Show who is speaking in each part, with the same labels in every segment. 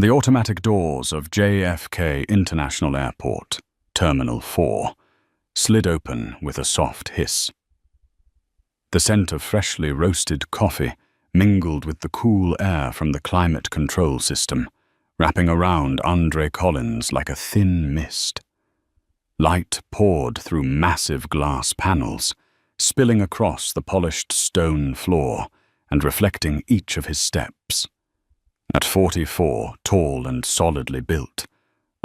Speaker 1: The automatic doors of JFK International Airport, Terminal 4, slid open with a soft hiss. The scent of freshly roasted coffee mingled with the cool air from the climate control system, wrapping around Andre Collins like a thin mist. Light poured through massive glass panels, spilling across the polished stone floor and reflecting each of his steps. At 44, tall and solidly built,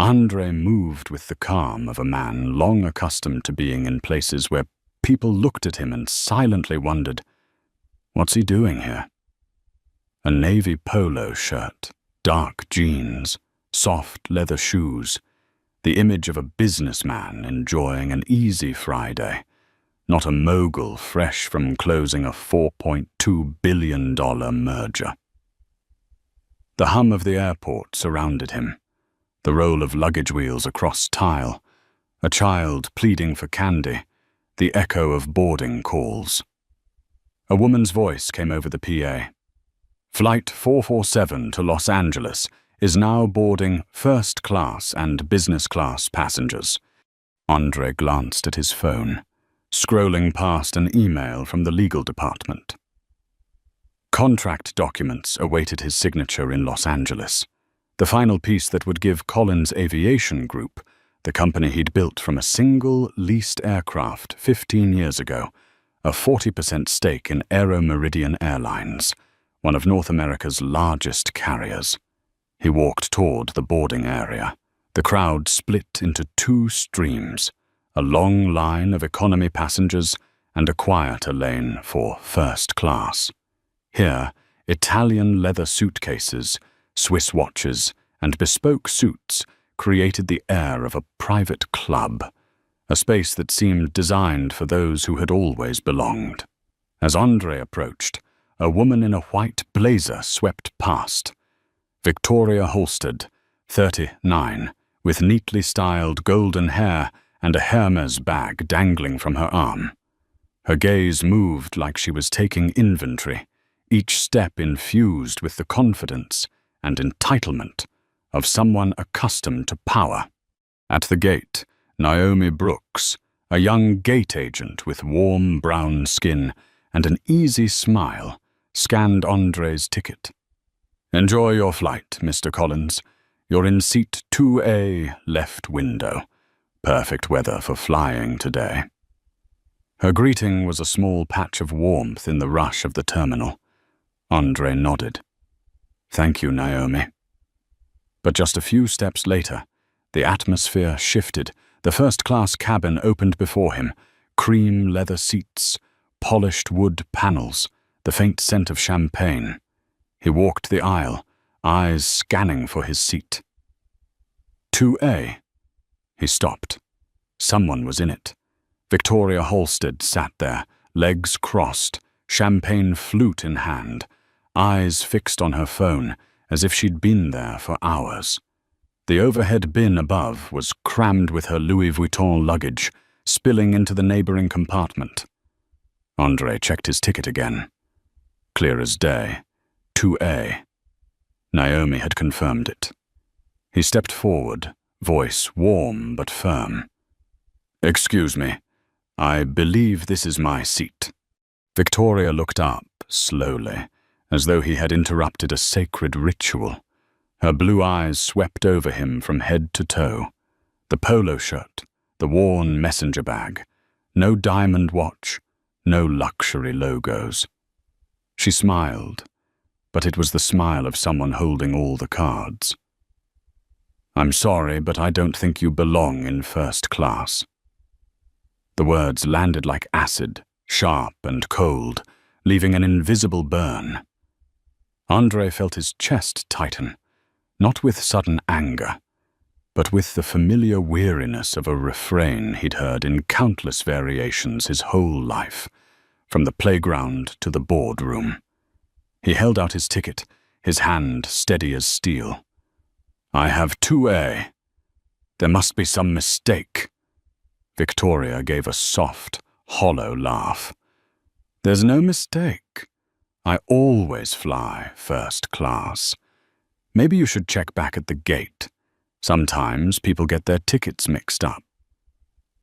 Speaker 1: Andre moved with the calm of a man long accustomed to being in places where people looked at him and silently wondered, what's he doing here? A navy polo shirt, dark jeans, soft leather shoes, the image of a businessman enjoying an easy Friday, not a mogul fresh from closing a $4.2 billion merger. The hum of the airport surrounded him, the roll of luggage wheels across tile, a child pleading for candy, the echo of boarding calls. A woman's voice came over the PA. Flight 447 to Los Angeles is now boarding first class and business class passengers. Andre glanced at his phone, scrolling past an email from the legal department. Contract documents awaited his signature in Los Angeles, the final piece that would give Collins Aviation Group, the company he'd built from a single leased aircraft 15 years ago, a 40% stake in Aero Airlines, one of North America's largest carriers. He walked toward the boarding area. The crowd split into two streams, a long line of economy passengers and a quieter lane for first class. Here, Italian leather suitcases, Swiss watches, and bespoke suits created the air of a private club, a space that seemed designed for those who had always belonged. As Andre approached, a woman in a white blazer swept past. Victoria Halstead, 39, with neatly styled golden hair and a Hermes bag dangling from her arm. Her gaze moved like she was taking inventory, each step infused with the confidence and entitlement of someone accustomed to power. At the gate, Naomi Brooks, a young gate agent with warm brown skin and an easy smile, scanned Andre's ticket. "Enjoy your flight, Mr. Collins. You're in seat 2A, left window. Perfect weather for flying today." Her greeting was a small patch of warmth in the rush of the terminal. Andre nodded. "Thank you, Naomi." But just a few steps later, the atmosphere shifted. The first-class cabin opened before him, cream leather seats, polished wood panels, the faint scent of champagne. He walked the aisle, eyes scanning for his seat. 2A. He stopped. Someone was in it. Victoria Halstead sat there, legs crossed, champagne flute in hand, eyes fixed on her phone as if she'd been there for hours. The overhead bin above was crammed with her Louis Vuitton luggage, spilling into the neighboring compartment. Andre checked his ticket again. Clear as day. 2A. Naomi had confirmed it. He stepped forward, voice warm but firm. "Excuse me. I believe this is my seat." Victoria looked up, slowly, as though he had interrupted a sacred ritual. Her blue eyes swept over him from head to toe. The polo shirt, the worn messenger bag, no diamond watch, no luxury logos. She smiled, but it was the smile of someone holding all the cards. "I'm sorry, but I don't think you belong in first class." The words landed like acid, sharp and cold, leaving an invisible burn. Andre felt his chest tighten, not with sudden anger, but with the familiar weariness of a refrain he'd heard in countless variations his whole life, from the playground to the boardroom. He held out his ticket, his hand steady as steel. "I have 2A. There must be some mistake." Victoria gave a soft, hollow laugh. "There's no mistake. I always fly first class. Maybe you should check back at the gate. Sometimes people get their tickets mixed up."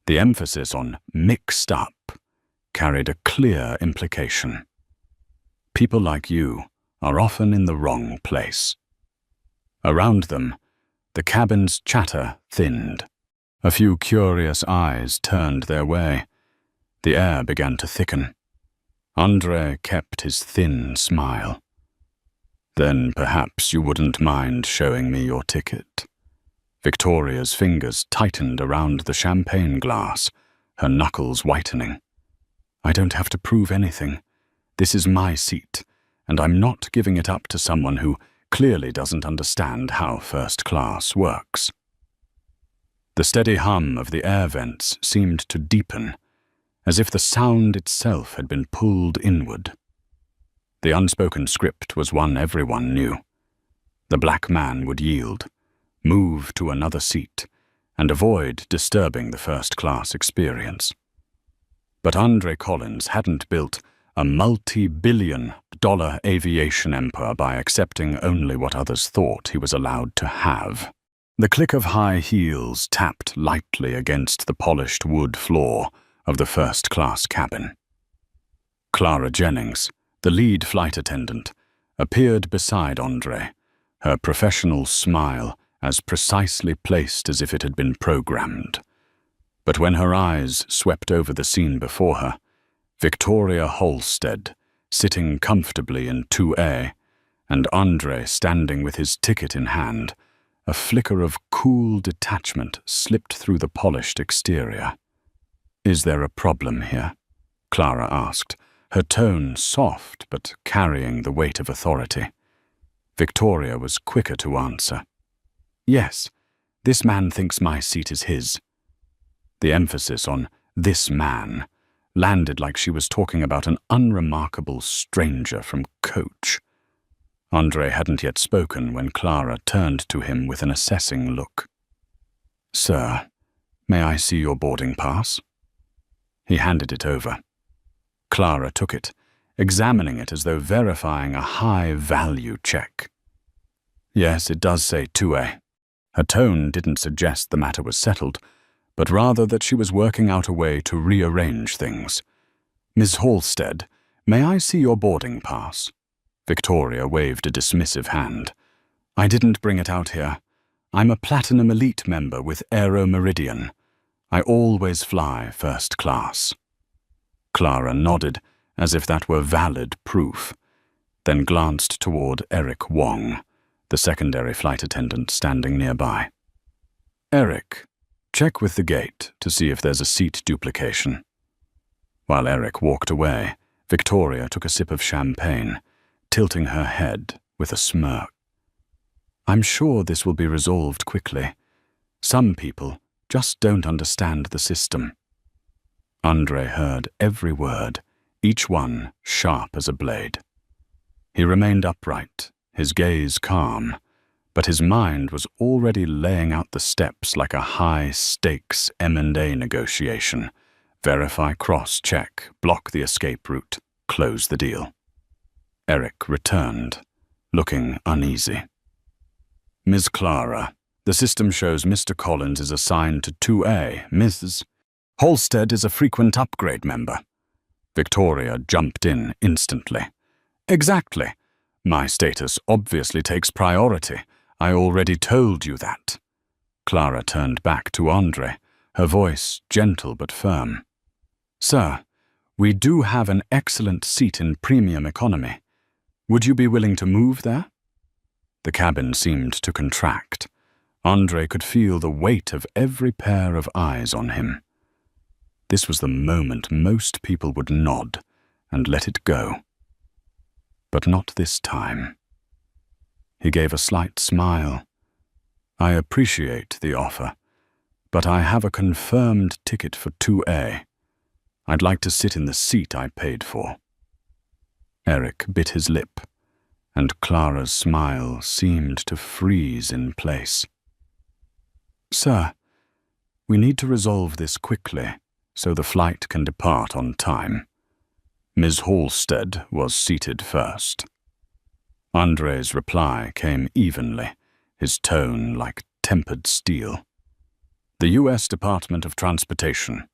Speaker 1: The emphasis on "mixed up" carried a clear implication. People like you are often in the wrong place. Around them, the cabin's chatter thinned. A few curious eyes turned their way. The air began to thicken. Andre kept his thin smile. "Then perhaps you wouldn't mind showing me your ticket." Victoria's fingers tightened around the champagne glass, her knuckles whitening. "I don't have to prove anything. This is my seat, and I'm not giving it up to someone who clearly doesn't understand how first class works." The steady hum of the air vents seemed to deepen, as if the sound itself had been pulled inward. The unspoken script was one everyone knew. The black man would yield, move to another seat, and avoid disturbing the first-class experience. But Andre Collins hadn't built a multi-billion-dollar aviation empire by accepting only what others thought he was allowed to have. The click of high heels tapped lightly against the polished wood floor of the first-class cabin. Clara Jennings, the lead flight attendant, appeared beside Andre, her professional smile as precisely placed as if it had been programmed. But when her eyes swept over the scene before her, Victoria Halstead, sitting comfortably in 2A, and Andre standing with his ticket in hand, a flicker of cool detachment slipped through the polished exterior. "Is there a problem here?" Clara asked, her tone soft but carrying the weight of authority. Victoria was quicker to answer. "Yes, this man thinks my seat is his." The emphasis on "this man" landed like she was talking about an unremarkable stranger from Coach. Andre hadn't yet spoken when Clara turned to him with an assessing look. "Sir, may I see your boarding pass?" He handed it over. Clara took it, examining it as though verifying a high-value check. "Yes, it does say 2A. Her tone didn't suggest the matter was settled, but rather that she was working out a way to rearrange things. "Miss Halstead, may I see your boarding pass?" Victoria waved a dismissive hand. "I didn't bring it out here. I'm a Platinum Elite member with Aero Meridian. I always fly first class." Clara nodded, as if that were valid proof, then glanced toward Eric Wong, the secondary flight attendant standing nearby. "Eric, check with the gate to see if there's a seat duplication." While Eric walked away, Victoria took a sip of champagne, tilting her head with a smirk. "I'm sure this will be resolved quickly. Some people just don't understand the system." Andre heard every word, each one sharp as a blade. He remained upright, his gaze calm, but his mind was already laying out the steps like a high-stakes M&A negotiation. Verify, cross-check, block the escape route, close the deal. Eric returned, looking uneasy. "Ms. Clara, the system shows Mr. Collins is assigned to 2A. Mrs. Halstead is a frequent upgrade member." Victoria jumped in instantly. "Exactly. My status obviously takes priority. I already told you that." Clara turned back to Andre, her voice gentle but firm. "Sir, we do have an excellent seat in premium economy. Would you be willing to move there?" The cabin seemed to contract. Andre could feel the weight of every pair of eyes on him. This was the moment most people would nod and let it go. But not this time. He gave a slight smile. "I appreciate the offer, but I have a confirmed ticket for 2A. I'd like to sit in the seat I paid for." Eric bit his lip, and Clara's smile seemed to freeze in place. "Sir, we need to resolve this quickly so the flight can depart on time." Ms. Halstead was seated first. Andre's reply came evenly, his tone like tempered steel. The U.S. Department of Transportation,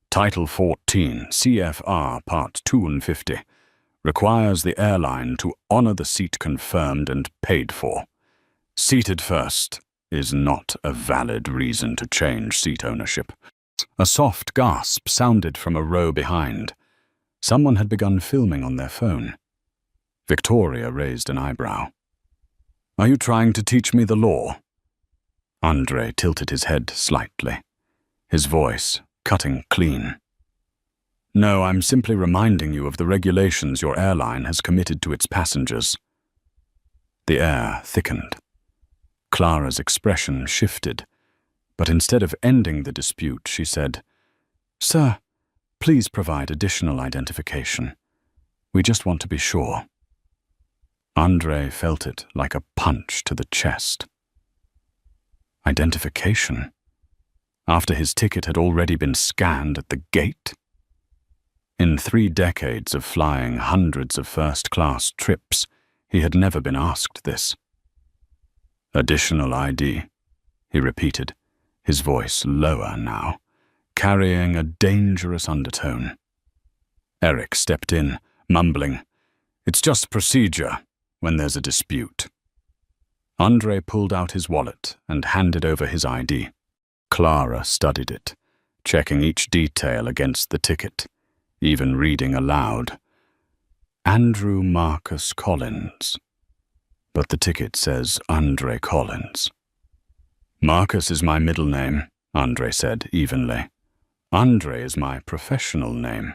Speaker 1: Title 14, CFR Part 250, requires the airline to honor the seat confirmed and paid for. Seated first is not a valid reason to change seat ownership. A soft gasp sounded from a row behind. Someone had begun filming on their phone. Victoria raised an eyebrow. "Are you trying to teach me the law?" Andre tilted his head slightly, his voice cutting clean. "No, I'm simply reminding you of the regulations your airline has committed to its passengers." The air thickened. Clara's expression shifted, but instead of ending the dispute, she said, "Sir, please provide additional identification. We just want to be sure." Andre felt it like a punch to the chest. Identification? After his ticket had already been scanned at the gate? In 3 decades of flying hundreds of first-class trips, he had never been asked this. "Additional ID," he repeated, his voice lower now, carrying a dangerous undertone. Eric stepped in, mumbling, "It's just procedure when there's a dispute." Andre pulled out his wallet and handed over his ID. Clara studied it, checking each detail against the ticket, even reading aloud. "Andrew Marcus Collins." But the ticket says Andre Collins. "Marcus is my middle name," Andre said evenly. "Andre is my professional name."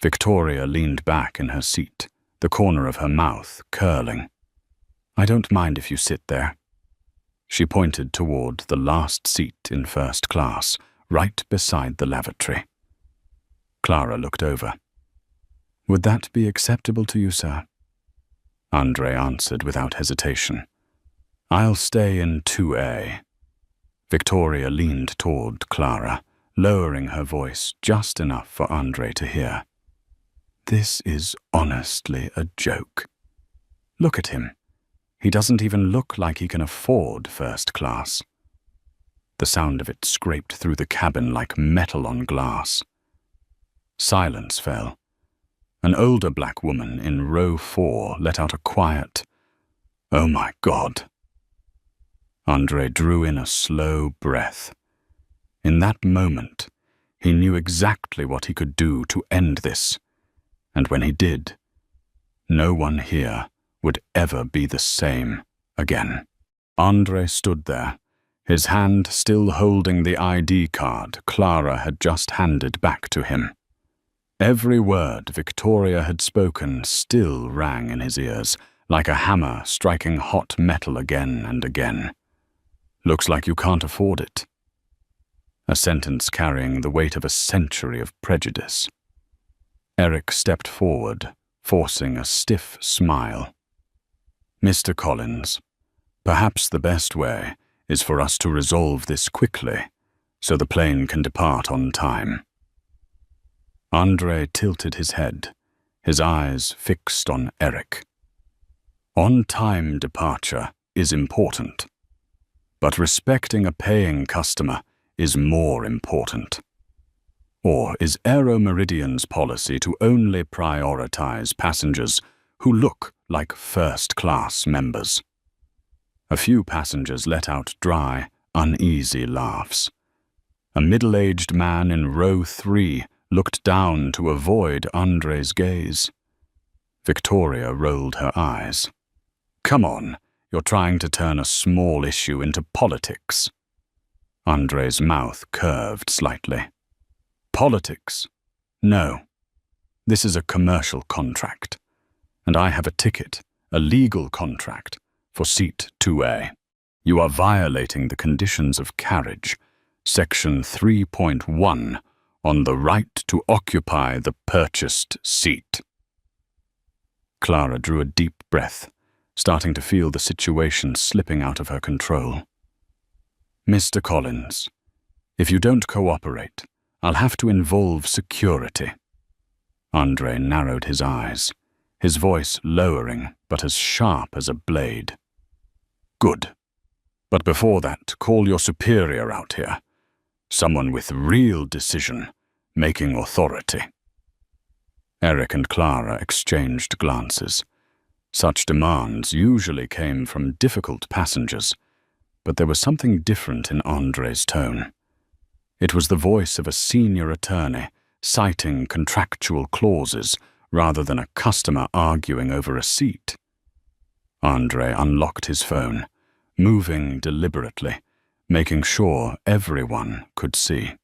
Speaker 1: Victoria leaned back in her seat, the corner of her mouth curling. "I don't mind if you sit there." She pointed toward the last seat in first class, right beside the lavatory. Clara looked over. "Would that be acceptable to you, sir?" Andre answered without hesitation. "I'll stay in 2A. Victoria leaned toward Clara, lowering her voice just enough for Andre to hear. "This is honestly a joke. Look at him. He doesn't even look like he can afford first class." The sound of it scraped through the cabin like metal on glass. Silence fell. An older black woman in row 4 let out a quiet, "Oh my God." Andre drew in a slow breath. In that moment, he knew exactly what he could do to end this. And when he did, no one here would ever be the same again. Andre stood there, his hand still holding the ID card Clara had just handed back to him. Every word Victoria had spoken still rang in his ears, like a hammer striking hot metal again and again. "Looks like you can't afford it." A sentence carrying the weight of a century of prejudice. Eric stepped forward, forcing a stiff smile. "Mr. Collins, perhaps the best way is for us to resolve this quickly, so the plane can depart on time." Andre tilted his head, his eyes fixed on Eric. On-time departure is important, but respecting a paying customer is more important. Or is Aero Meridian's policy to only prioritize passengers who look like first-class members? A few passengers let out dry, uneasy laughs. A middle-aged man in row 3 looked down to avoid Andre's gaze. Victoria rolled her eyes. "Come on, you're trying to turn a small issue into politics." Andre's mouth curved slightly. "Politics? No. This is a commercial contract, and I have a ticket, a legal contract, for seat 2A. You are violating the conditions of carriage, Section 3.1, on the right to occupy the purchased seat." Clara drew a deep breath, starting to feel the situation slipping out of her control. "Mr. Collins, if you don't cooperate, I'll have to involve security." Andre narrowed his eyes, his voice lowering but as sharp as a blade. "Good. But before that, call your superior out here. Someone with real decision-making authority." Eric and Clara exchanged glances. Such demands usually came from difficult passengers, but there was something different in Andre's tone. It was the voice of a senior attorney, citing contractual clauses rather than a customer arguing over a seat. Andre unlocked his phone, moving deliberately, making sure everyone could see.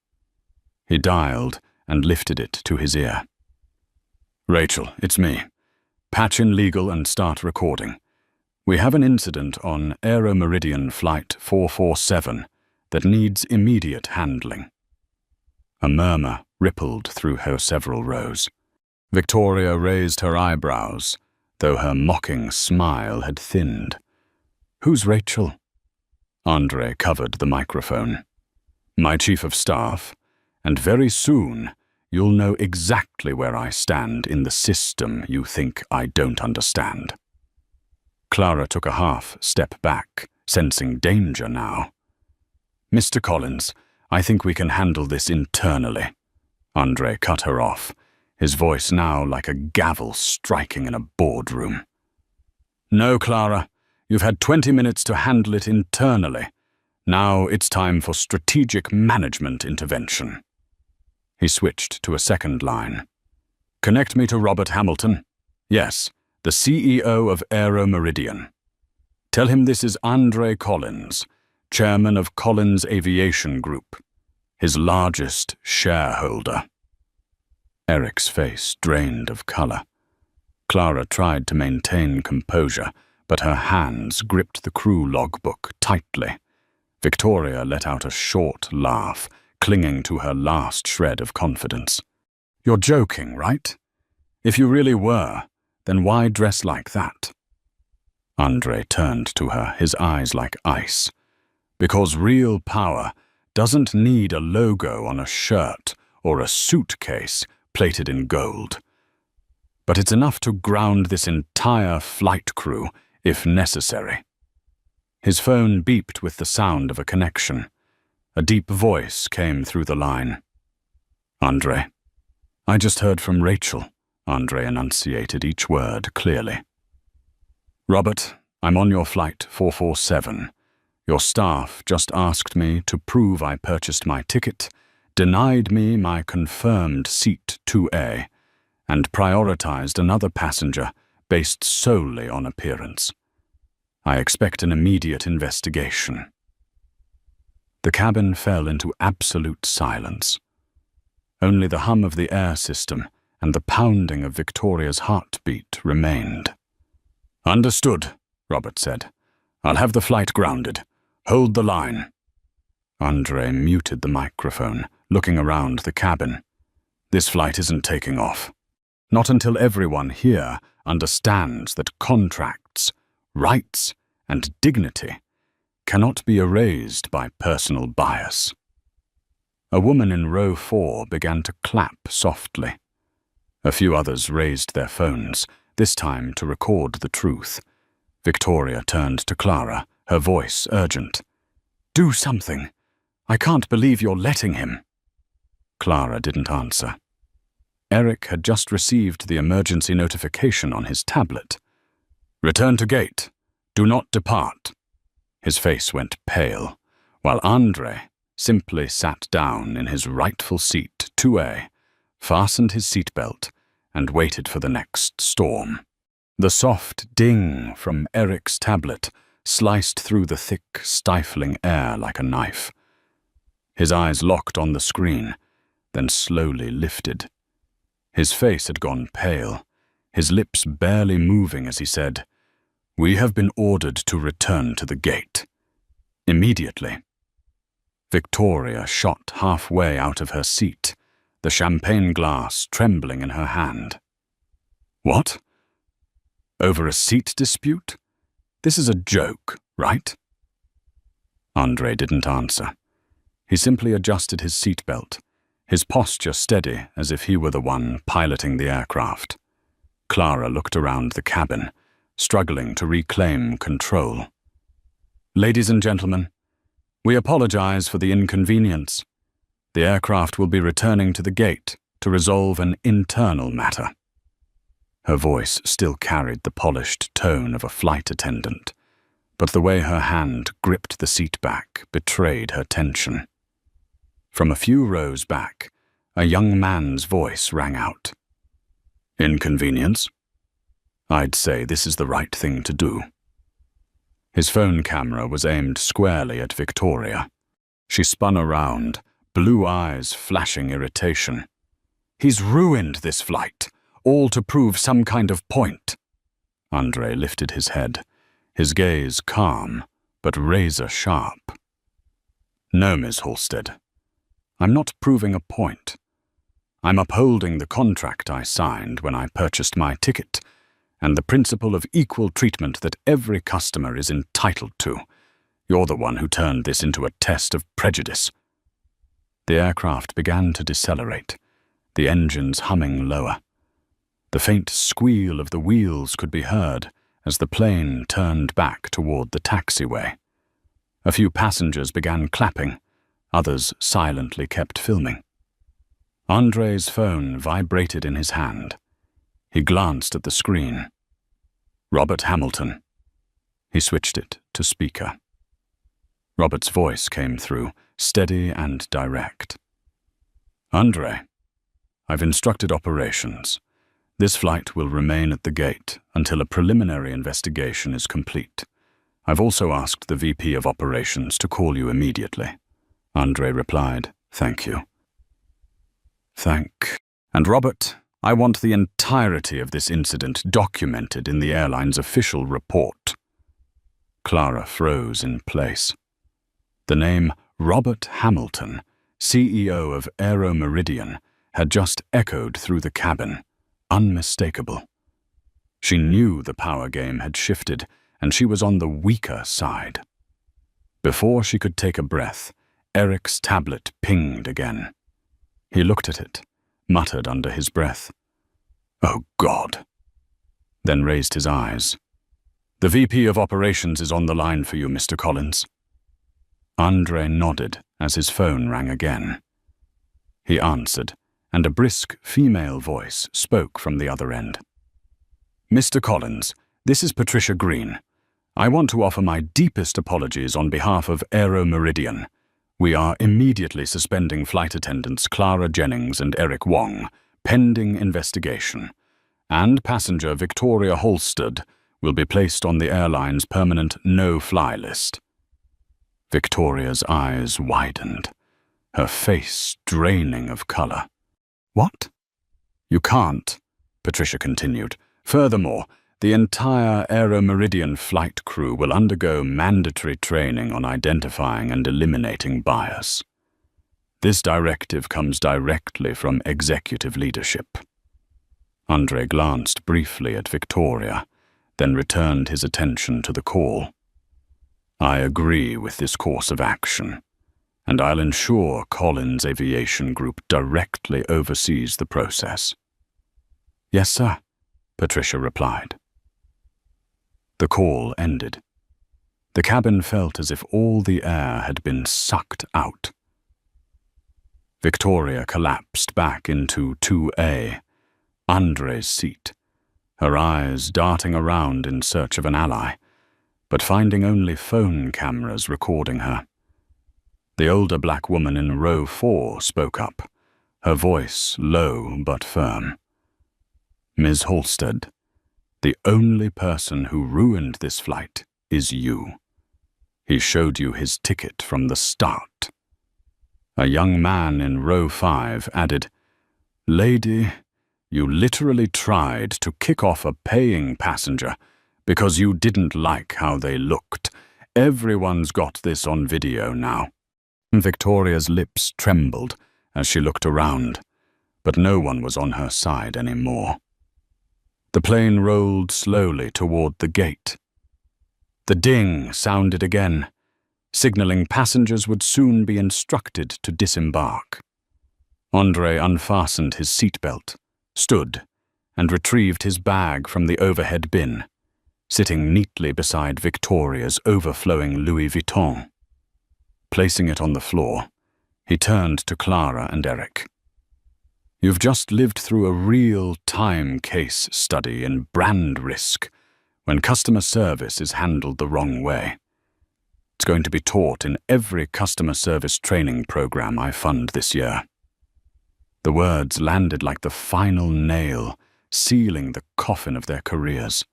Speaker 1: He dialed and lifted it to his ear. "Rachel, it's me. Patch in legal and start recording. We have an incident on Aero-Meridian Flight 447 that needs immediate handling." A murmur rippled through her several rows. Victoria raised her eyebrows, though her mocking smile had thinned. "Who's Rachel?" Andre covered the microphone. "My chief of staff, and very soon you'll know exactly where I stand in the system you think I don't understand." Clara took a half step back, sensing danger now. "Mr. Collins, I think we can handle this internally." Andre cut her off, his voice now like a gavel striking in a boardroom. "No, Clara, you've had 20 minutes to handle it internally. Now it's time for strategic management intervention." He switched to a second line. "Connect me to Robert Hamilton. Yes, the CEO of Aero-Meridian. Tell him this is Andre Collins, chairman of Collins Aviation Group, his largest shareholder." Eric's face drained of color. Clara tried to maintain composure, but her hands gripped the crew logbook tightly. Victoria let out a short laugh, clinging to her last shred of confidence. "You're joking, right? If you really were, then why dress like that?" Andre turned to her, his eyes like ice. "Because real power doesn't need a logo on a shirt or a suitcase plated in gold. But it's enough to ground this entire flight crew if necessary." His phone beeped with the sound of a connection. A deep voice came through the line. "Andre." "I just heard from Rachel." Andre enunciated each word clearly. "Robert, I'm on your flight 447. Your staff just asked me to prove I purchased my ticket, denied me my confirmed seat 2A, and prioritized another passenger based solely on appearance. I expect an immediate investigation." The cabin fell into absolute silence. Only the hum of the air system and the pounding of Victoria's heartbeat remained. "Understood," Robert said. "I'll have the flight grounded. Hold the line." Andre muted the microphone, looking around the cabin. "This flight isn't taking off. Not until everyone here understands that contracts, rights, and dignity cannot be erased by personal bias." A woman in row 4 began to clap softly. A few others raised their phones, this time to record the truth. Victoria turned to Clara, her voice urgent. "Do something. I can't believe you're letting him." Clara didn't answer. Eric had just received the emergency notification on his tablet. "Return to gate. Do not depart." His face went pale, while Andre simply sat down in his rightful seat 2A, fastened his seatbelt, and waited for the next storm. The soft ding from Eric's tablet sliced through the thick, stifling air like a knife. His eyes locked on the screen, then slowly lifted. His face had gone pale, his lips barely moving as he said, "We have been ordered to return to the gate. Immediately." Victoria shot halfway out of her seat, the champagne glass trembling in her hand. "What? Over a seat dispute? This is a joke, right?" Andre didn't answer. He simply adjusted his seatbelt, his posture steady as if he were the one piloting the aircraft. Clara looked around the cabin, struggling to reclaim control. "Ladies and gentlemen, we apologize for the inconvenience. The aircraft will be returning to the gate to resolve an internal matter." Her voice still carried the polished tone of a flight attendant, but the way her hand gripped the seat back betrayed her tension. From a few rows back, a young man's voice rang out. "Inconvenience? I'd say this is the right thing to do." His phone camera was aimed squarely at Victoria. She spun around, blue eyes flashing irritation. "He's ruined this flight, all to prove some kind of point." Andre lifted his head, his gaze calm but razor-sharp. "No, Miss Halstead. I'm not proving a point. I'm upholding the contract I signed when I purchased my ticket, and the principle of equal treatment that every customer is entitled to. You're the one who turned this into a test of prejudice." The aircraft began to decelerate, the engines humming lower. The faint squeal of the wheels could be heard as the plane turned back toward the taxiway. A few passengers began clapping, others silently kept filming. Andre's phone vibrated in his hand. He glanced at the screen. "Robert Hamilton." He switched it to speaker. Robert's voice came through, steady and direct. "Andre, I've instructed operations. This flight will remain at the gate until a preliminary investigation is complete. I've also asked the VP of Operations to call you immediately." Andre replied, "Thank you." "And Robert, I want the entirety of this incident documented in the airline's official report." Clara froze in place. The name Robert Hamilton, CEO of Aero had just echoed through the cabin, unmistakable. She knew the power game had shifted, and she was on the weaker side. Before she could take a breath, Eric's tablet pinged again. He looked at it, muttered under his breath, "Oh God," then raised his eyes. "The VP of Operations is on the line for you, Mr. Collins." Andre nodded as his phone rang again. He answered, and a brisk female voice spoke from the other end. "Mr. Collins, this is Patricia Green. I want to offer my deepest apologies on behalf of Aero Meridian. We are immediately suspending flight attendants Clara Jennings and Eric Wong, pending investigation, and passenger Victoria Halstead will be placed on the airline's permanent no-fly list." Victoria's eyes widened, her face draining of color. "What?" "You can't," Patricia continued. "Furthermore, the entire Aero Meridian flight crew will undergo mandatory training on identifying and eliminating bias. This directive comes directly from executive leadership." Andre glanced briefly at Victoria, then returned his attention to the call. "I agree with this course of action, and I'll ensure Collins Aviation Group directly oversees the process." "Yes, sir," Patricia replied. The call ended. The cabin felt as if all the air had been sucked out. Victoria collapsed back into 2A, Andre's seat, her eyes darting around in search of an ally, but finding only phone cameras recording her. The older black woman in row 4 spoke up, her voice low but firm. "Ms. Halstead, the only person who ruined this flight is you. He showed you his ticket from the start." A young man in row 5 added, "Lady, you literally tried to kick off a paying passenger because you didn't like how they looked. Everyone's got this on video now." Victoria's lips trembled as she looked around, but no one was on her side anymore. The plane rolled slowly toward the gate. The ding sounded again, signaling passengers would soon be instructed to disembark. Andre unfastened his seatbelt, stood, and retrieved his bag from the overhead bin, sitting neatly beside Victoria's overflowing Louis Vuitton. Placing it on the floor, he turned to Clara and Eric. "You've just lived through a real-time case study in brand risk when customer service is handled the wrong way. It's going to be taught in every customer service training program I fund this year." The words landed like the final nail, sealing the coffin of their careers.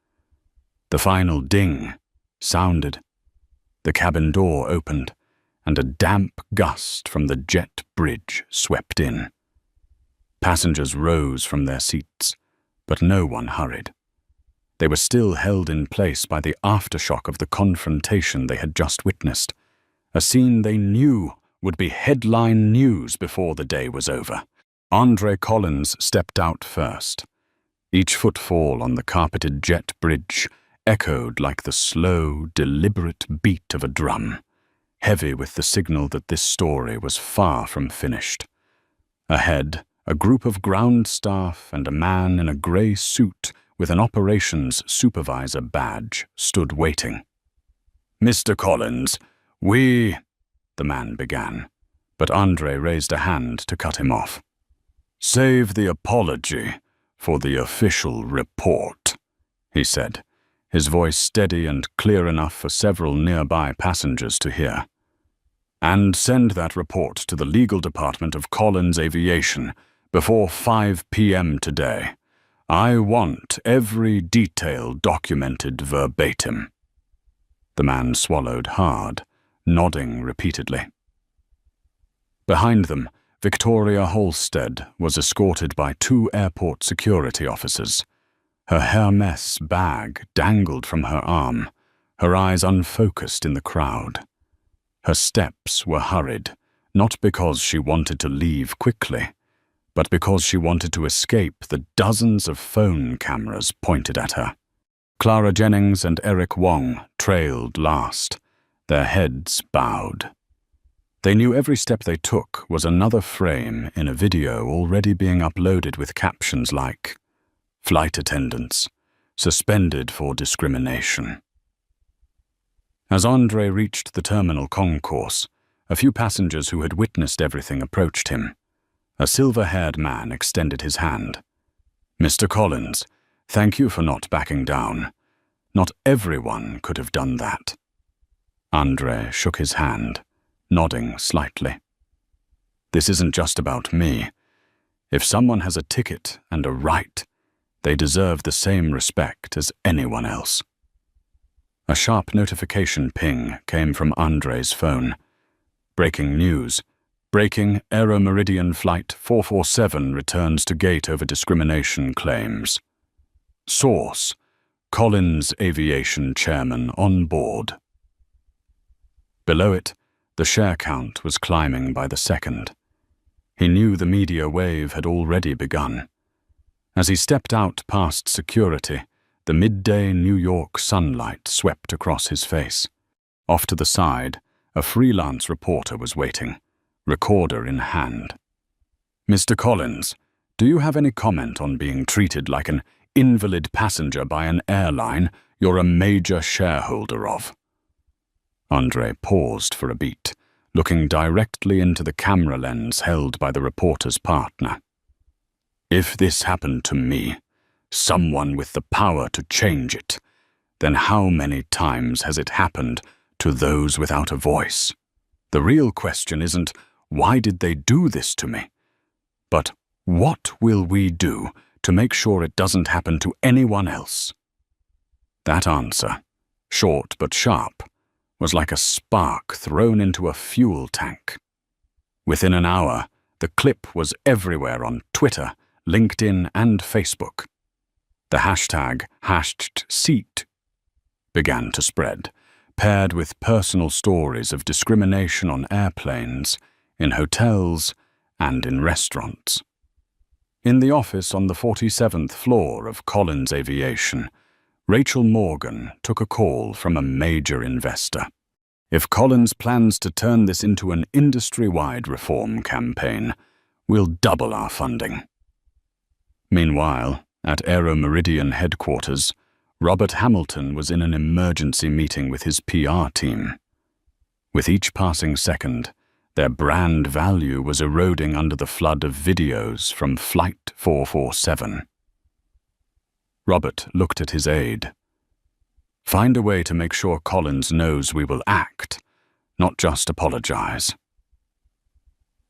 Speaker 1: The final ding sounded. The cabin door opened, and a damp gust from the jet bridge swept in. Passengers rose from their seats, but no one hurried. They were still held in place by the aftershock of the confrontation they had just witnessed, a scene they knew would be headline news before the day was over. Andre Collins stepped out first. Each footfall on the carpeted jet bridge echoed like the slow, deliberate beat of a drum, heavy with the signal that this story was far from finished. Ahead, a group of ground staff and a man in a grey suit with an operations supervisor badge stood waiting. "Mr. Collins, the man began, but Andre raised a hand to cut him off. "Save the apology for the official report," he said, his voice steady and clear enough for several nearby passengers to hear. "And send that report to the legal department of Collins Aviation before 5 p.m. today. I want every detail documented verbatim." The man swallowed hard, nodding repeatedly. Behind them, Victoria Halstead was escorted by 2 airport security officers. Her Hermes bag dangled from her arm, her eyes unfocused in the crowd. Her steps were hurried, not because she wanted to leave quickly, but because she wanted to escape the dozens of phone cameras pointed at her. Clara Jennings and Eric Wong trailed last, their heads bowed. They knew every step they took was another frame in a video already being uploaded with captions like, "Flight attendants, suspended for discrimination." As Andre reached the terminal concourse, a few passengers who had witnessed everything approached him. A silver-haired man extended his hand. "Mr. Collins, thank you for not backing down. Not everyone could have done that." Andre shook his hand, nodding slightly. "This isn't just about me. If someone has a ticket and a right, they deserve the same respect as anyone else." A sharp notification ping came from Andre's phone. "Breaking news. Breaking Aero Meridian Flight 447 returns to gate over discrimination claims. Source: Collins Aviation Chairman on board." Below it, the share count was climbing by the second. He knew the media wave had already begun. As he stepped out past security, the midday New York sunlight swept across his face. Off to the side, a freelance reporter was waiting, recorder in hand. "Mr. Collins, do you have any comment on being treated like an invalid passenger by an airline you're a major shareholder of?" Andre paused for a beat, looking directly into the camera lens held by the reporter's partner. "If this happened to me, someone with the power to change it, then how many times has it happened to those without a voice? The real question isn't, why did they do this to me? But what will we do to make sure it doesn't happen to anyone else?" That answer, short but sharp, was like a spark thrown into a fuel tank. Within an hour, the clip was everywhere on Twitter, LinkedIn, and Facebook. The hashtag #HashtSeat began to spread, paired with personal stories of discrimination on airplanes, in hotels, and in restaurants. In the office on the 47th floor of Collins Aviation, Rachel Morgan took a call from a major investor. "If Collins plans to turn this into an industry-wide reform campaign, we'll double our funding." Meanwhile, At Aeromeridian headquarters, Robert Hamilton was in an emergency meeting with his PR team. With each passing second, their brand value was eroding under the flood of videos from Flight 447. Robert looked at his aide. Find a way to make sure Collins knows we will act, not just apologize.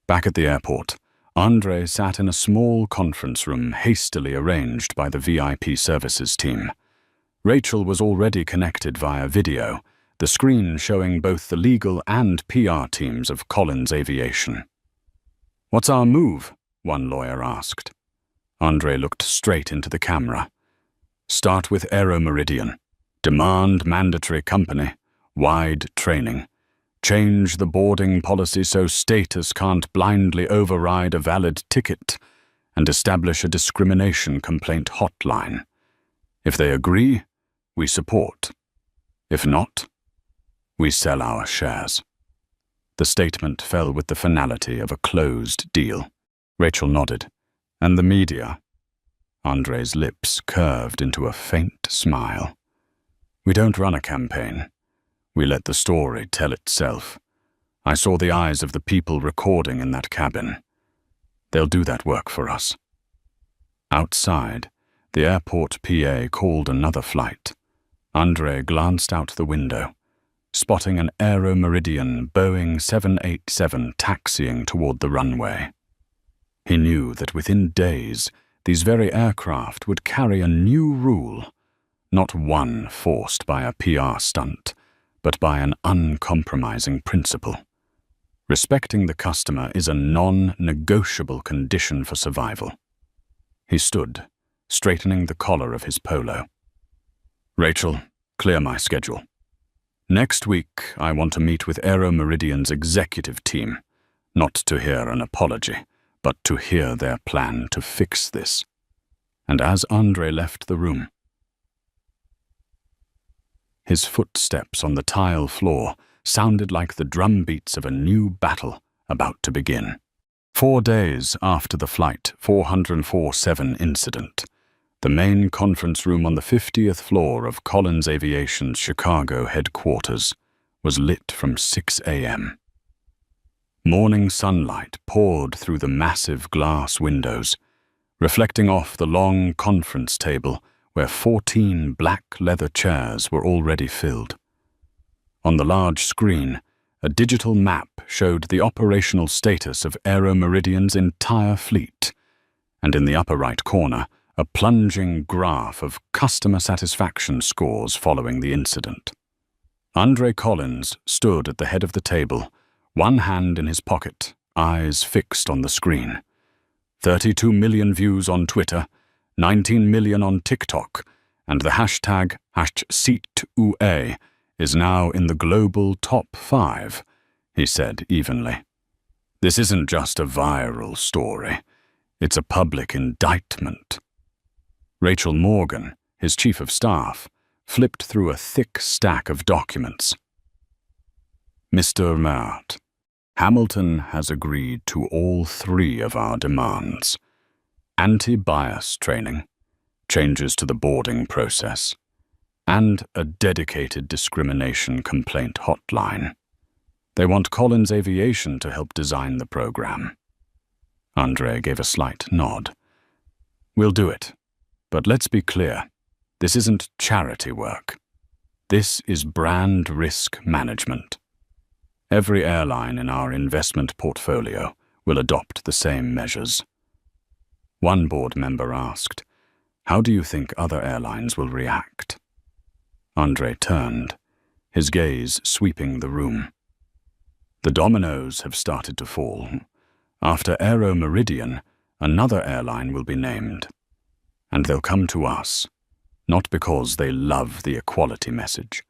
Speaker 1: Back at the airport, Andre sat in a small conference room hastily arranged by the VIP services team. Rachel was already connected via video, the screen showing both the legal and PR teams of Collins Aviation. "What's our move?" one lawyer asked. Andre looked straight into the camera. "Start with Aeromeridian. Demand mandatory company, wide training. Change the boarding policy so status can't blindly override a valid ticket, and establish a discrimination complaint hotline. If they agree, we support. If not, we sell our shares." The statement fell with the finality of a closed deal. Rachel nodded. "And the media?" Andre's lips curved into a faint smile. "We don't run a campaign. We let the story tell itself. I saw the eyes of the people recording in that cabin. They'll do that work for us." Outside, the airport PA called another flight. Andre glanced out the window, spotting an Aeromeridian Boeing 787 taxiing toward the runway. He knew that within days, these very aircraft would carry a new rule, not one forced by a PR stunt, but by an uncompromising principle. Respecting the customer is a non-negotiable condition for survival. He stood, straightening the collar of his polo. "Rachel, clear my schedule. Next week, I want to meet with Aeromeridian's executive team, not to hear an apology, but to hear their plan to fix this." And as Andre left the room, his footsteps on the tile floor sounded like the drumbeats of a new battle about to begin. 4 days after the Flight 447 incident, the main conference room on the 50th floor of Collins Aviation's Chicago headquarters was lit from 6 a.m. Morning sunlight poured through the massive glass windows, reflecting off the long conference table where 14 black leather chairs were already filled. On the large screen, a digital map showed the operational status of Aeromeridian's entire fleet, and in the upper right corner, a plunging graph of customer satisfaction scores following the incident. Andre Collins stood at the head of the table, one hand in his pocket, eyes fixed on the screen. 32 million views on Twitter, 19 million on TikTok, and the hashtag #SeatUA is now in the global top 5, he said evenly. "This isn't just a viral story. It's a public indictment." Rachel Morgan, his chief of staff, flipped through a thick stack of documents. "Mr. Mert, Hamilton has agreed to all 3 of our demands: anti-bias training, changes to the boarding process, and a dedicated discrimination complaint hotline. They want Collins Aviation to help design the program." Andre gave a slight nod. "We'll do it. But let's be clear, this isn't charity work. This is brand risk management. Every airline in our investment portfolio will adopt the same measures." One board member asked, "How do you think other airlines will react?" Andre turned, his gaze sweeping the room. "The dominoes have started to fall. After Aeromeridian, another airline will be named. And they'll come to us, not because they love the equality message,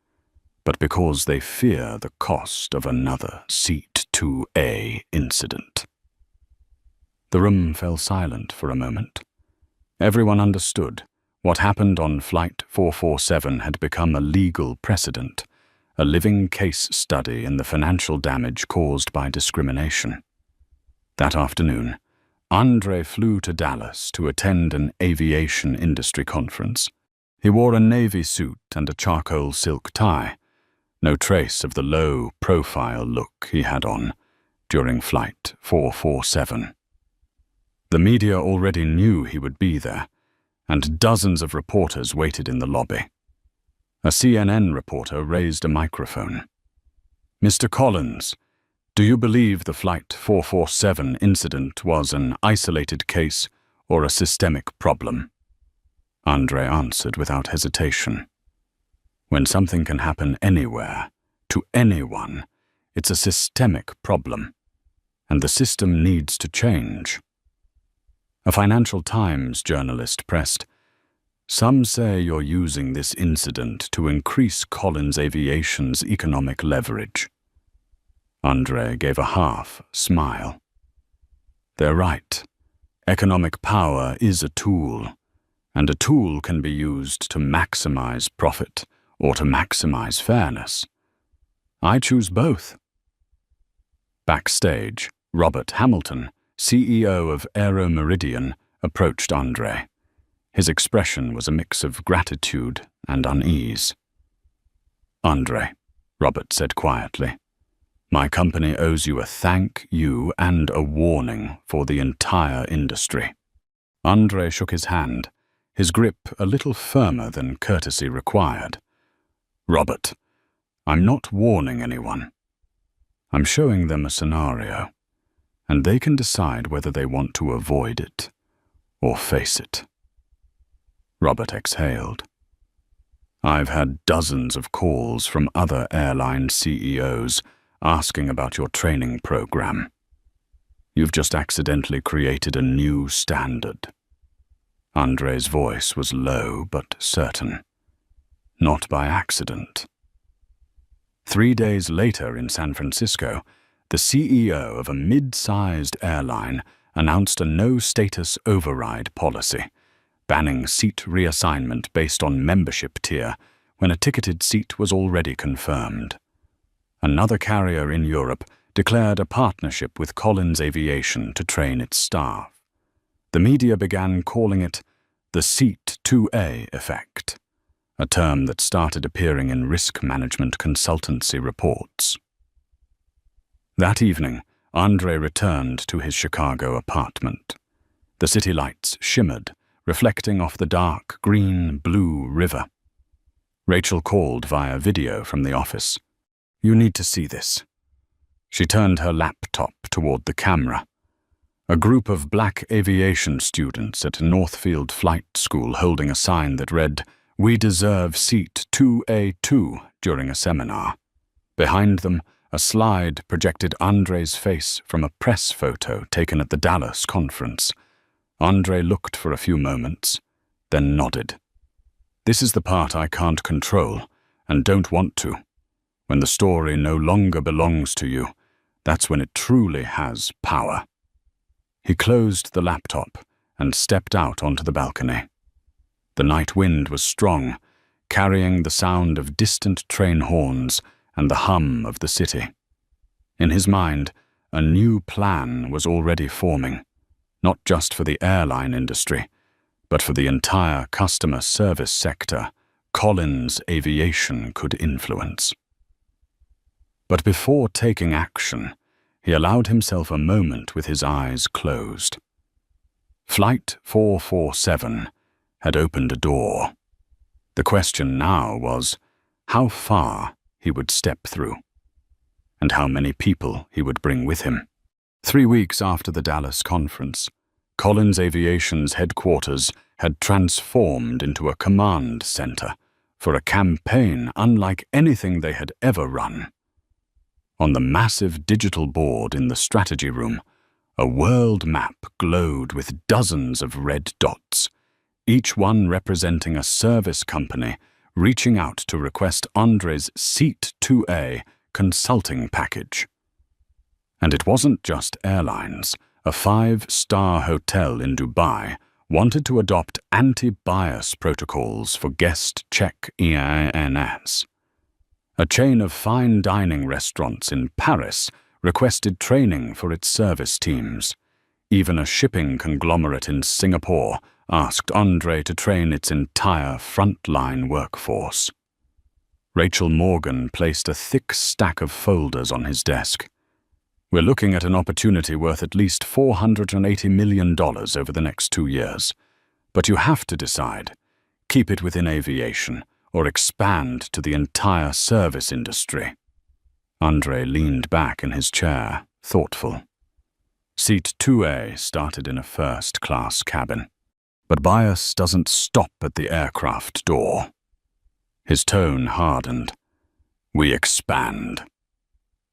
Speaker 1: but because they fear the cost of another Seat 2A incident." The room fell silent for a moment. Everyone understood what happened on Flight 447 had become a legal precedent, a living case study in the financial damage caused by discrimination. That afternoon, Andre flew to Dallas to attend an aviation industry conference. He wore a navy suit and a charcoal silk tie, no trace of the low-profile look he had on during Flight 447. The media already knew he would be there, and dozens of reporters waited in the lobby. A CNN reporter raised a microphone. "Mr. Collins, do you believe the Flight 447 incident was an isolated case or a systemic problem?" Andre answered without hesitation. "When something can happen anywhere, to anyone, it's a systemic problem, and the system needs to change." A Financial Times journalist pressed, "Some say you're using this incident to increase Collins Aviation's economic leverage." Andre gave a half smile. "They're right. Economic power is a tool, and a tool can be used to maximize profit or to maximize fairness. I choose both." Backstage, Robert Hamilton, CEO of Aero Meridian, approached Andre. His expression was a mix of gratitude and unease. "Andre," Robert said quietly, "my company owes you a thank you and a warning for the entire industry." Andre shook his hand, his grip a little firmer than courtesy required. "Robert, I'm not warning anyone. I'm showing them a scenario, and they can decide whether they want to avoid it or face it." Robert exhaled. "I've had dozens of calls from other airline CEOs asking about your training program. You've just accidentally created a new standard." Andre's voice was low but certain. "Not by accident." 3 days later in San Francisco, the CEO of a mid-sized airline announced a no-status override policy, banning seat reassignment based on membership tier when a ticketed seat was already confirmed. Another carrier in Europe declared a partnership with Collins Aviation to train its staff. The media began calling it the Seat 2A effect, a term that started appearing in risk management consultancy reports. That evening, Andre returned to his Chicago apartment. The city lights shimmered, reflecting off the dark green-blue river. Rachel called via video from the office. "You need to see this." She turned her laptop toward the camera. A group of black aviation students at Northfield Flight School holding a sign that read, "We deserve seat 2A2" during a seminar. Behind them, a slide projected Andre's face from a press photo taken at the Dallas conference. Andre looked for a few moments, then nodded. "This is the part I can't control, and don't want to. When the story no longer belongs to you, that's when it truly has power." He closed the laptop and stepped out onto the balcony. The night wind was strong, carrying the sound of distant train horns and the hum of the city. In his mind, a new plan was already forming, not just for the airline industry, but for the entire customer service sector Collins Aviation could influence. But before taking action, he allowed himself a moment with his eyes closed. Flight 447 had opened a door. The question now was how far he would step through, and how many people he would bring with him. 3 weeks after the Dallas conference, Collins Aviation's headquarters had transformed into a command center for a campaign unlike anything they had ever run. On the massive digital board in the strategy room, a world map glowed with dozens of red dots, each one representing a service company reaching out to request Andre's Seat 2A consulting package. And it wasn't just airlines. A 5-star hotel in Dubai wanted to adopt anti-bias protocols for guest check-ins. A chain of fine dining restaurants in Paris requested training for its service teams. Even a shipping conglomerate in Singapore asked Andre to train its entire frontline workforce. Rachel Morgan placed a thick stack of folders on his desk. We're looking at an opportunity worth at least $480 million over the next 2 years. But you have to decide. Keep it within aviation, or expand to the entire service industry. Andre leaned back in his chair, thoughtful. Seat 2A started in a first-class cabin. But bias doesn't stop at the aircraft door. His tone hardened. We expand.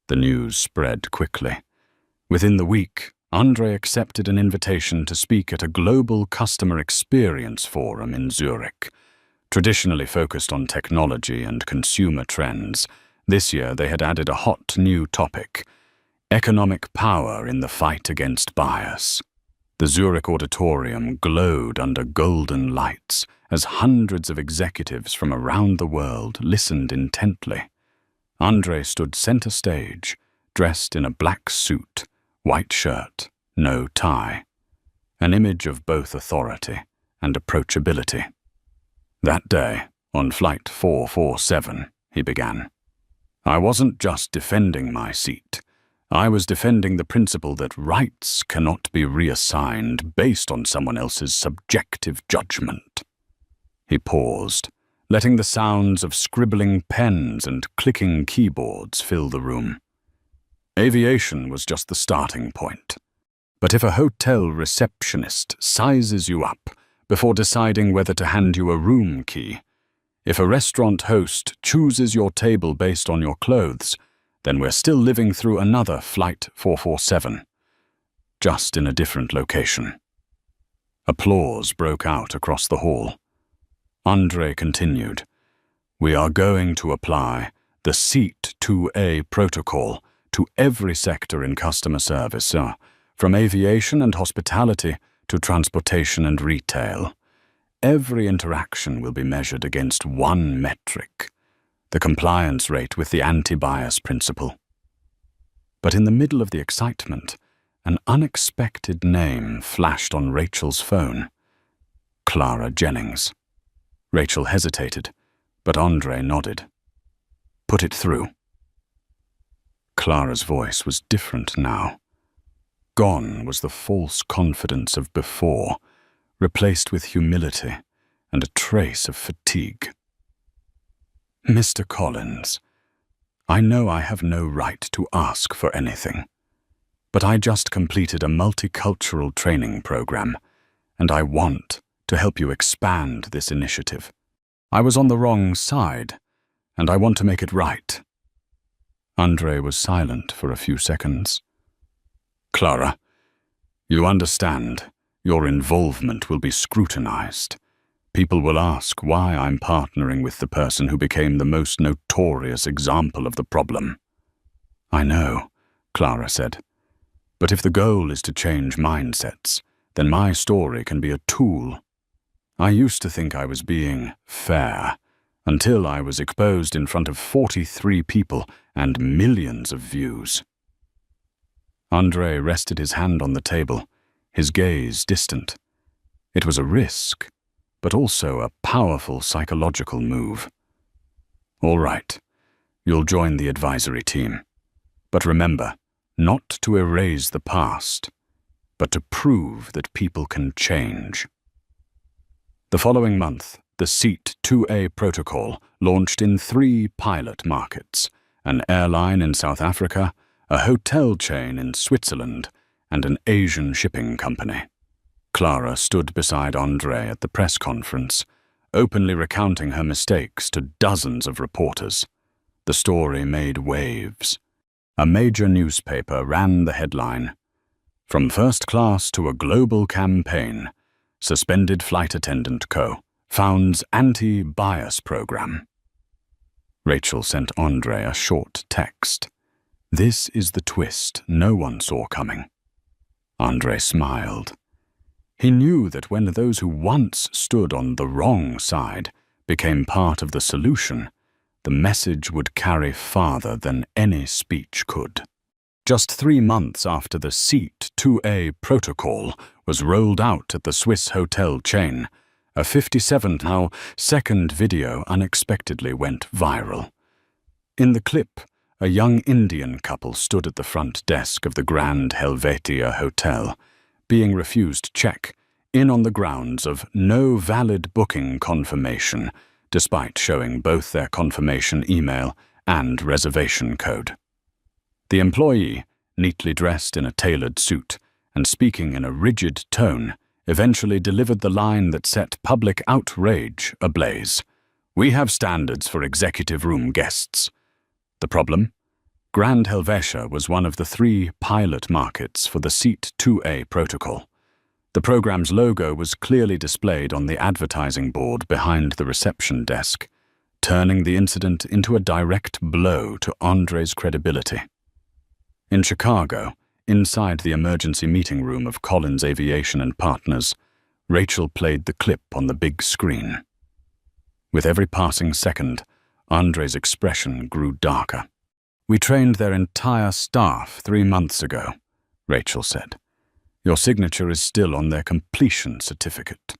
Speaker 1: The news spread quickly. Within the week, Andre accepted an invitation to speak at a global customer experience forum in Zurich. Traditionally focused on technology and consumer trends, this year they had added a hot new topic: economic power in the fight against bias. The Zurich auditorium glowed under golden lights as hundreds of executives from around the world listened intently. Andre stood center stage, dressed in a black suit, white shirt, no tie, an image of both authority and approachability. That day, on Flight 447, he began. I wasn't just defending my seat. I was defending the principle that rights cannot be reassigned based on someone else's subjective judgment. He paused, letting the sounds of scribbling pens and clicking keyboards fill the room. Aviation was just the starting point. But if a hotel receptionist sizes you up before deciding whether to hand you a room key, if a restaurant host chooses your table based on your clothes, then we're still living through another Flight 447, just in a different location. Applause broke out across the hall. Andre continued, We are going to apply the Seat 2A protocol to every sector in customer service, from aviation and hospitality to transportation and retail. Every interaction will be measured against one metric: the compliance rate with the anti-bias principle. But in the middle of the excitement, an unexpected name flashed on Rachel's phone. Clara Jennings. Rachel hesitated, but Andre nodded. Put it through. Clara's voice was different now. Gone was the false confidence of before, replaced with humility and a trace of fatigue. Mr. Collins, I know I have no right to ask for anything, but I just completed a multicultural training program, and I want to help you expand this initiative. I was on the wrong side, and I want to make it right. Andre was silent for a few seconds. Clara, you understand, your involvement will be scrutinized. People will ask why I'm partnering with the person who became the most notorious example of the problem. I know, Clara said. But if the goal is to change mindsets, then my story can be a tool. I used to think I was being fair, until I was exposed in front of 43 people and millions of views. Andre rested his hand on the table, his gaze distant. It was a risk, but also a powerful psychological move. All right, you'll join the advisory team. But remember, not to erase the past, but to prove that people can change. The following month, the Seat 2A protocol launched in 3 pilot markets: an airline in South Africa, a hotel chain in Switzerland, and an Asian shipping company. Clara stood beside Andre at the press conference, openly recounting her mistakes to dozens of reporters. The story made waves. A major newspaper ran the headline, "From first class to a global campaign, Suspended Flight Attendant Co. founds anti-bias program." Rachel sent Andre a short text. This is the twist no one saw coming. Andre smiled. He knew that when those who once stood on the wrong side became part of the solution, the message would carry farther than any speech could. Just 3 months after the Seat 2A protocol was rolled out at the Swiss hotel chain, a 57-second video unexpectedly went viral. In the clip, a young Indian couple stood at the front desk of the Grand Helvetia Hotel, being refused check-in on the grounds of no valid booking confirmation, despite showing both their confirmation email and reservation code. The employee, neatly dressed in a tailored suit and speaking in a rigid tone, eventually delivered the line that set public outrage ablaze. "We have standards for executive room guests." The problem? Grand Helvetia was one of the 3 pilot markets for the Seat 2A protocol. The program's logo was clearly displayed on the advertising board behind the reception desk, turning the incident into a direct blow to André's credibility. In Chicago, inside the emergency meeting room of Collins Aviation and Partners, Rachel played the clip on the big screen. With every passing second, André's expression grew darker. "We trained their entire staff 3 months ago," Rachel said. "Your signature is still on their completion certificate."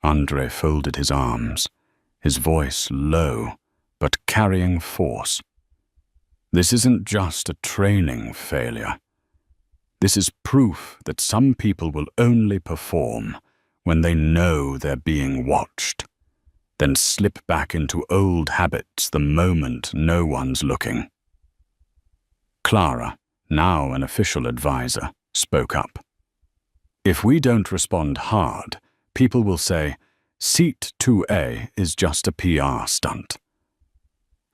Speaker 1: André folded his arms, his voice low, but carrying force. "This isn't just a training failure. This is proof that some people will only perform when they know they're being watched, then slip back into old habits the moment no one's looking." Clara, now an official advisor, spoke up. "If we don't respond hard, people will say, 'Seat 2A is just a PR stunt.'"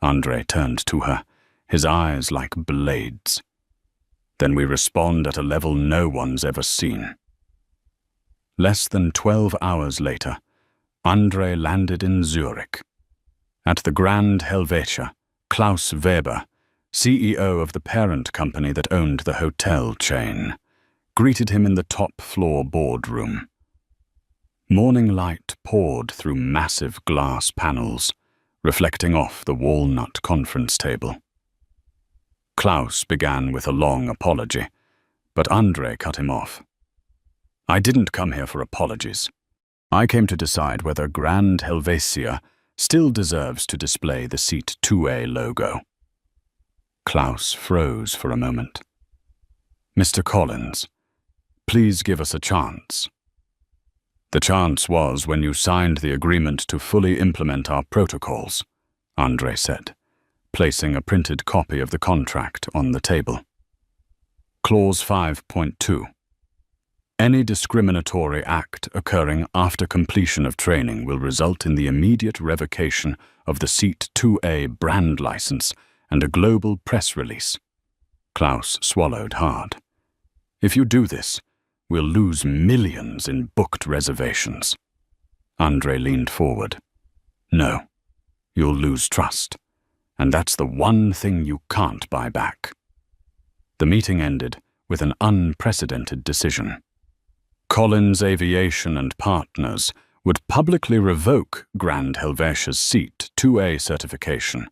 Speaker 1: André turned to her, his eyes like blades. "Then we respond at a level no one's ever seen." Less than 12 hours later, André landed in Zurich. At the Grand Helvetia, Klaus Weber, CEO of the parent company that owned the hotel chain, greeted him in the top-floor boardroom. Morning light poured through massive glass panels, reflecting off the walnut conference table. Klaus began with a long apology, but André cut him off. "I didn't come here for apologies. I came to decide whether Grand Helvetia still deserves to display the Seat 2A logo." Klaus froze for a moment. "Mr. Collins, please give us a chance." "The chance was when you signed the agreement to fully implement our protocols," André said, placing a printed copy of the contract on the table. Clause 5.2. Any discriminatory act occurring after completion of training will result in the immediate revocation of the Seat 2A brand license and a global press release. Klaus swallowed hard. "If you do this, we'll lose millions in booked reservations." André leaned forward. "No, you'll lose trust, and that's the one thing you can't buy back." The meeting ended with an unprecedented decision. Collins Aviation and Partners would publicly revoke Grand Helvetia's Seat 2A certification,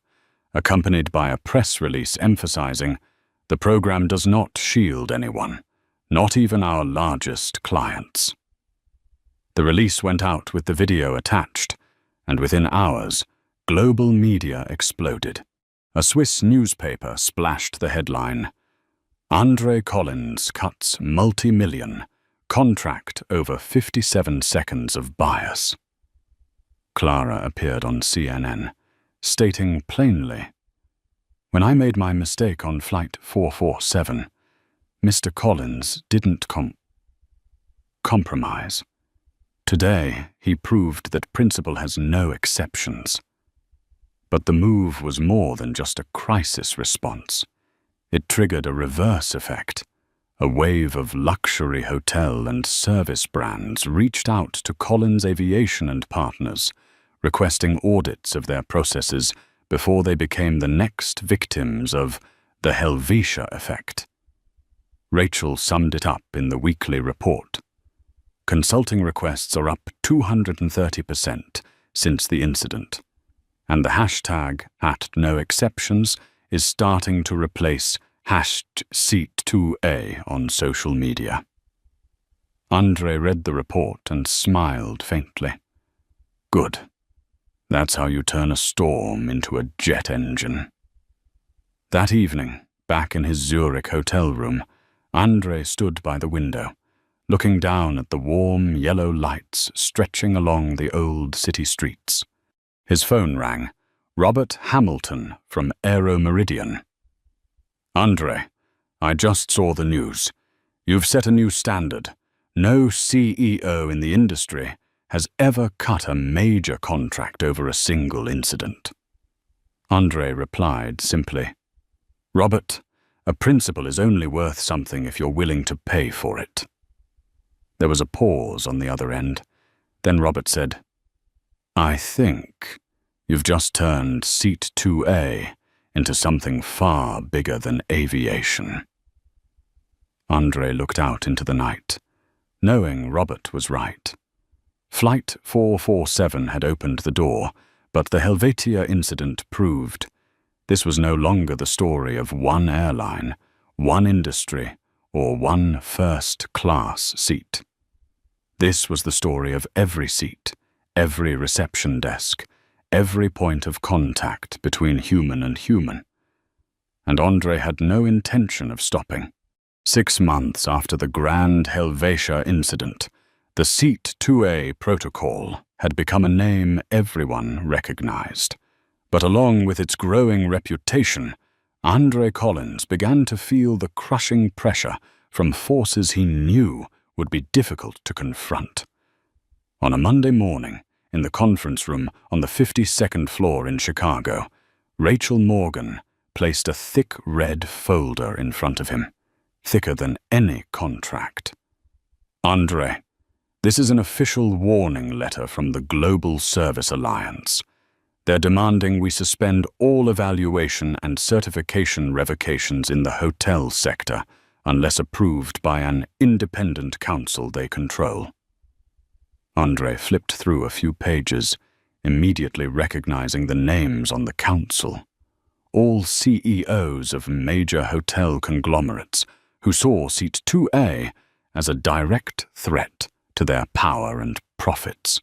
Speaker 1: accompanied by a press release emphasizing, "The program does not shield anyone, not even our largest clients." The release went out with the video attached, and within hours, global media exploded. A Swiss newspaper splashed the headline, "André Collins cuts multi-million, contract over 57 seconds of bias." Clara appeared on CNN, stating plainly, "When I made my mistake on Flight 447, Mr. Collins didn't compromise. Today, he proved that principle has no exceptions." But the move was more than just a crisis response. It triggered a reverse effect. A wave of luxury hotel and service brands reached out to Collins Aviation and Partners, requesting audits of their processes before they became the next victims of the Helvetia effect. Rachel summed it up in the weekly report. Consulting requests are up 230% since the incident, and the hashtag @NoExceptions is starting to replace hashed Seat 2A on social media. Andre read the report and smiled faintly. Good. That's how you turn a storm into a jet engine. That evening, back in his Zurich hotel room, Andre stood by the window, looking down at the warm yellow lights stretching along the old city streets. His phone rang. Robert Hamilton from Aero-Meridian. Andre, I just saw the news. You've set a new standard. No CEO in the industry has ever cut a major contract over a single incident. Andre replied simply, Robert, a principle is only worth something if you're willing to pay for it. There was a pause on the other end. Then Robert said, I think you've just turned Seat 2A into something far bigger than aviation. Andre looked out into the night, knowing Robert was right. Flight 447 had opened the door, but the Helvetia incident proved this was no longer the story of one airline, one industry, or one first-class seat. This was the story of every seat, every reception desk, every point of contact between human and human. And Andre had no intention of stopping. 6 months after the grand Helvetia incident, the Seat 2A protocol had become a name everyone recognized. But along with its growing reputation, Andre Collins began to feel the crushing pressure from forces he knew would be difficult to confront. On a Monday morning, in the conference room on the 52nd floor in Chicago, Rachel Morgan placed a thick red folder in front of him, thicker than any contract. Andre, this is an official warning letter from the Global Service Alliance. They're demanding we suspend all evaluation and certification revocations in the hotel sector unless approved by an independent council they control. Andre flipped through a few pages, immediately recognizing the names on the council. All CEOs of major hotel conglomerates who saw Seat 2A as a direct threat to their power and profits.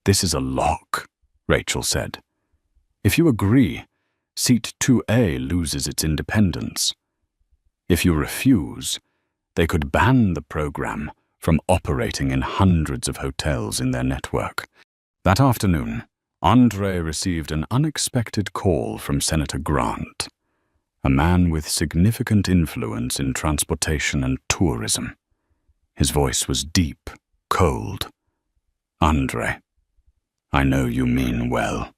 Speaker 1: This is a lock, Rachel said. If you agree, Seat 2A loses its independence. If you refuse, they could ban the program from operating in hundreds of hotels in their network. That afternoon, Andre received an unexpected call from Senator Grant, a man with significant influence in transportation and tourism. His voice was deep, cold. Andre, I know you mean well.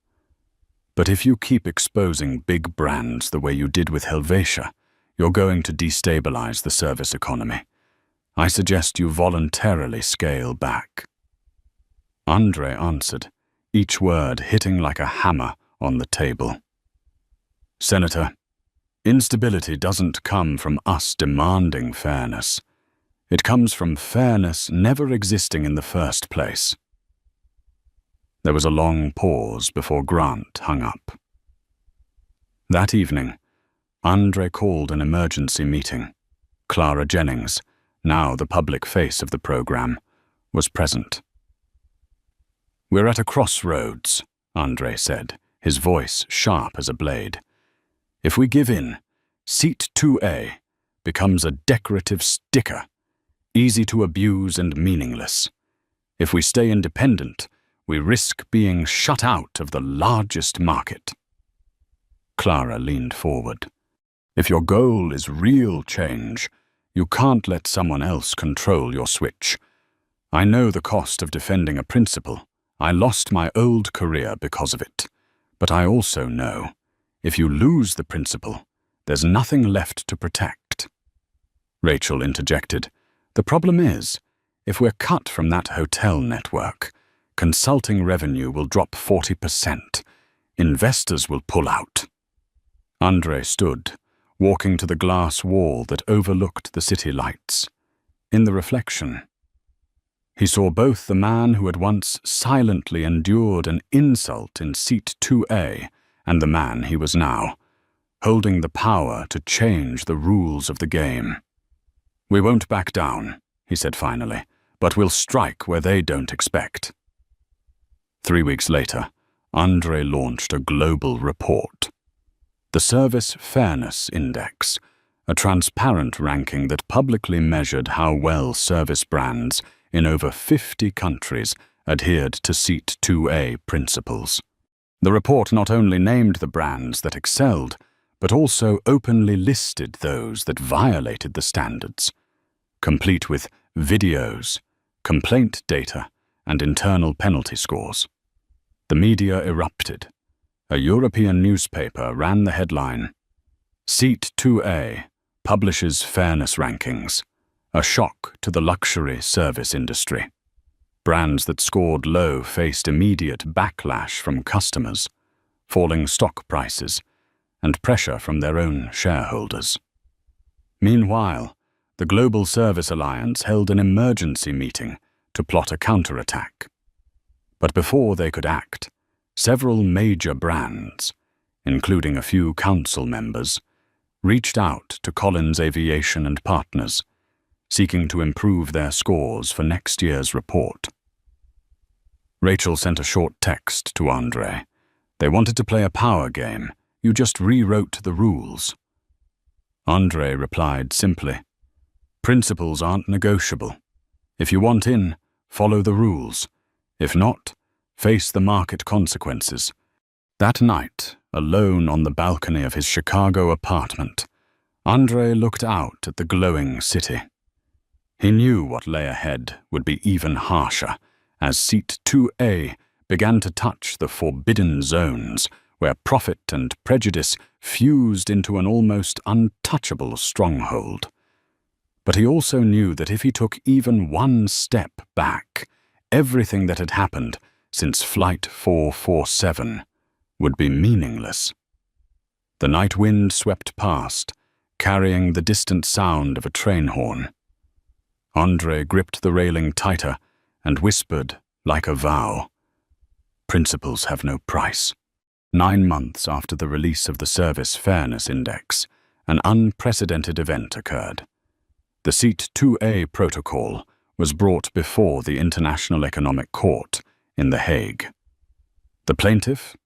Speaker 1: But if you keep exposing big brands the way you did with Helvetia, you're going to destabilize the service economy. I suggest you voluntarily scale back. Andre answered, each word hitting like a hammer on the table. Senator, instability doesn't come from us demanding fairness. It comes from fairness never existing in the first place. There was a long pause before Grant hung up. That evening, Andre called an emergency meeting. Clara Jennings, now the public face of the program, was present. We're at a crossroads, Andre said, his voice sharp as a blade. If we give in, Seat 2A becomes a decorative sticker, easy to abuse and meaningless. If we stay independent, we risk being shut out of the largest market. Clara leaned forward. If your goal is real change, you can't let someone else control your switch. I know the cost of defending a principle. I lost my old career because of it. But I also know, if you lose the principle, there's nothing left to protect. Rachel interjected. The problem is, if we're cut from that hotel network, consulting revenue will drop 40%. Investors will pull out. Andre stood, walking to the glass wall that overlooked the city lights. In the reflection, he saw both the man who had once silently endured an insult in Seat 2A and the man he was now, holding the power to change the rules of the game. "We won't back down," he said finally, "but we'll strike where they don't expect." 3 weeks later, Andre launched a global report. The Service Fairness Index, a transparent ranking that publicly measured how well service brands in over 50 countries adhered to Seat 2A principles. The report not only named the brands that excelled, but also openly listed those that violated the standards, complete with videos, complaint data, and internal penalty scores. The media erupted. A European newspaper ran the headline, "Seat 2A publishes fairness rankings, a shock to the luxury service industry." Brands that scored low faced immediate backlash from customers, falling stock prices, and pressure from their own shareholders. Meanwhile, the Global Service Alliance held an emergency meeting to plot a counterattack. But before they could act, several major brands, including a few council members, reached out to Collins Aviation and Partners, seeking to improve their scores for next year's report. Rachel sent a short text to Andre. "They wanted to play a power game. You just rewrote the rules." Andre replied simply, "Principles aren't negotiable. If you want in, follow the rules. If not, face the market consequences." That night, alone on the balcony of his Chicago apartment, Andre looked out at the glowing city. He knew what lay ahead would be even harsher as Seat 2A began to touch the forbidden zones where profit and prejudice fused into an almost untouchable stronghold. But he also knew that if he took even one step back, everything that had happened since Flight 447 would be meaningless. The night wind swept past, carrying the distant sound of a train horn. Andre gripped the railing tighter and whispered, like a vow, "Principles have no price." 9 months after the release of the Service Fairness Index, an unprecedented event occurred. The Seat 2A protocol was brought before the International Economic Court in The Hague. The plaintiff,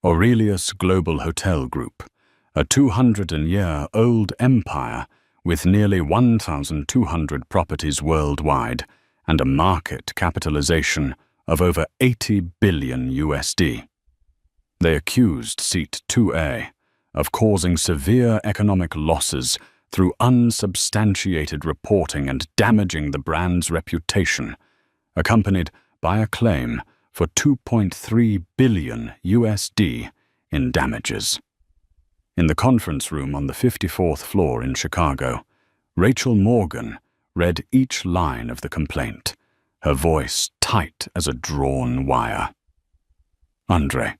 Speaker 1: Aurelius Global Hotel Group, a 200-year-old empire with nearly 1,200 properties worldwide and a market capitalization of over $80 billion USD. They accused Seat 2A of causing severe economic losses through unsubstantiated reporting and damaging the brand's reputation, accompanied by a claim for $2.3 billion USD in damages. In the conference room on the 54th floor in Chicago, Rachel Morgan read each line of the complaint, her voice tight as a drawn wire. "Andre,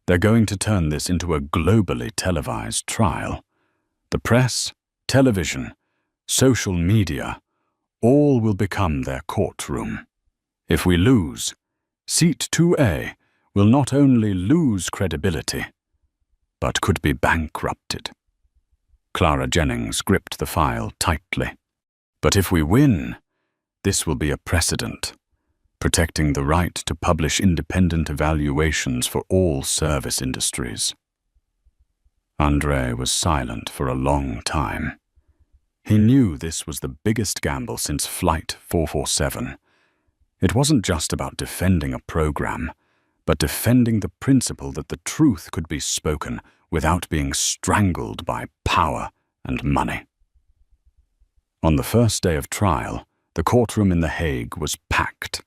Speaker 1: they're going to turn this into a globally televised trial. The press, television, social media, all will become their courtroom. If we lose, Seat 2A will not only lose credibility, but could be bankrupted." Clara Jennings gripped the file tightly. "But if we win, this will be a precedent, protecting the right to publish independent evaluations for all service industries." Andre was silent for a long time. He knew this was the biggest gamble since Flight 447. It wasn't just about defending a program, but defending the principle that the truth could be spoken without being strangled by power and money. On the first day of trial, the courtroom in The Hague was packed.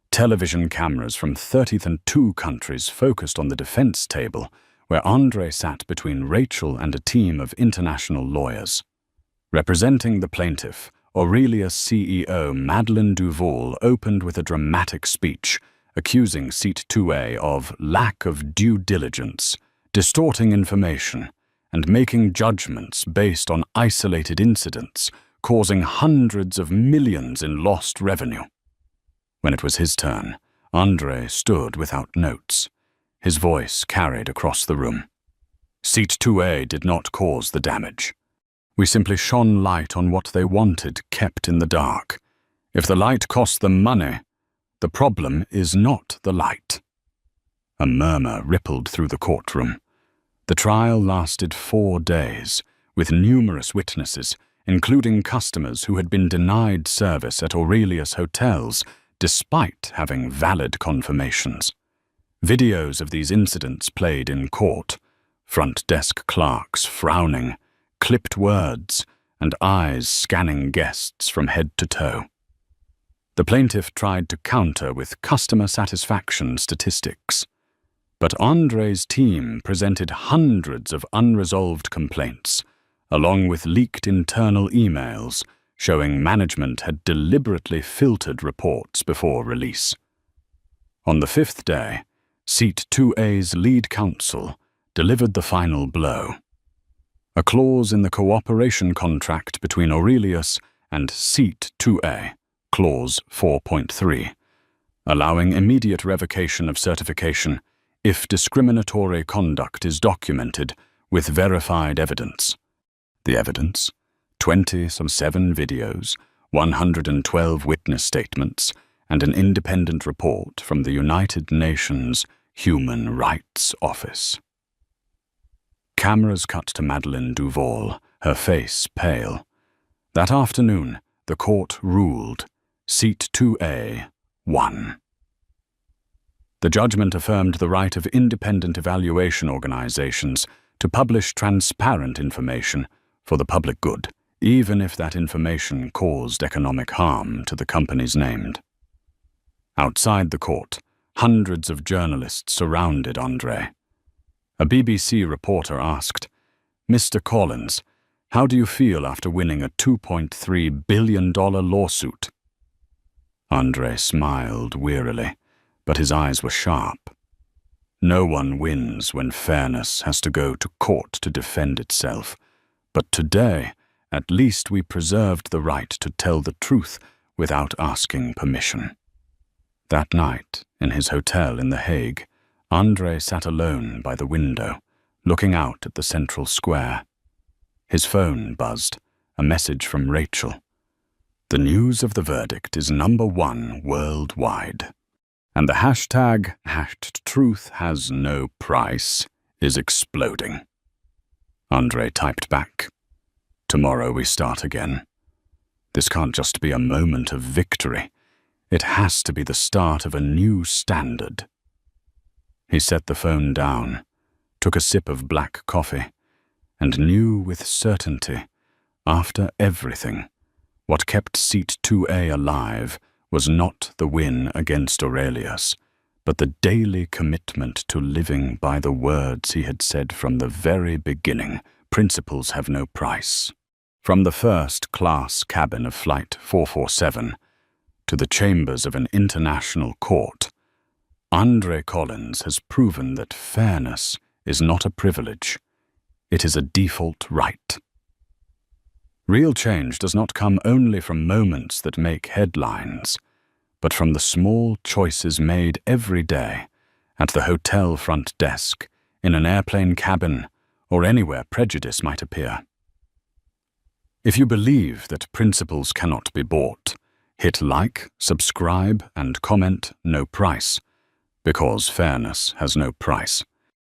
Speaker 1: Television cameras from 32 countries focused on the defense table, where Andre sat between Rachel and a team of international lawyers. Representing the plaintiff, Aurelius CEO Madeleine Duval opened with a dramatic speech, accusing Seat 2A of lack of due diligence, distorting information, and making judgments based on isolated incidents, causing hundreds of millions in lost revenue. When it was his turn, Andre stood without notes. His voice carried across the room. Seat 2A did not cause the damage. We simply shone light on what they wanted kept in the dark. If the light cost them money, the problem is not the light. A murmur rippled through the courtroom. The trial lasted 4 days, with numerous witnesses, including customers who had been denied service at Aurelius hotels despite having valid confirmations. Videos of these incidents played in court, front desk clerks frowning, clipped words, and eyes scanning guests from head to toe. The plaintiff tried to counter with customer satisfaction statistics, but Andre's team presented hundreds of unresolved complaints, along with leaked internal emails showing management had deliberately filtered reports before release. On the 5th day, Seat 2A's lead counsel delivered the final blow. A clause in the cooperation contract between Aurelius and Seat 2A, Clause 4.3, allowing immediate revocation of certification if discriminatory conduct is documented with verified evidence. The evidence? 27 videos, 112 witness statements, and an independent report from the United Nations Human Rights Office. Cameras cut to Madeleine Duval, her face pale. That afternoon, the court ruled Seat 2A won. The judgment affirmed the right of independent evaluation organizations to publish transparent information for the public good, even if that information caused economic harm to the companies named. Outside the court, hundreds of journalists surrounded Andre. A BBC reporter asked, "Mr. Collins, how do you feel after winning a $2.3 billion lawsuit?" Andre smiled wearily, but his eyes were sharp. No one wins when fairness has to go to court to defend itself, but today, at least we preserved the right to tell the truth without asking permission. That night, in his hotel in The Hague, Andre sat alone by the window, looking out at the central square. His phone buzzed, a message from Rachel. The news of the verdict is #1 worldwide, and the hashtag #truthhasnoprice is exploding. Andre typed back, "Tomorrow we start again. This can't just be a moment of victory. It has to be the start of a new standard." He set the phone down, took a sip of black coffee, and knew with certainty, after everything, what kept Seat 2A alive was not the win against Aurelius, but the daily commitment to living by the words he had said from the very beginning: principles have no price. From the first-class cabin of Flight 447 to the chambers of an international court, Andre Collins has proven that fairness is not a privilege. It is a default right. Real change does not come only from moments that make headlines, but from the small choices made every day at the hotel front desk, in an airplane cabin, or anywhere prejudice might appear. If you believe that principles cannot be bought, hit like, subscribe, and comment no price, because fairness has no price.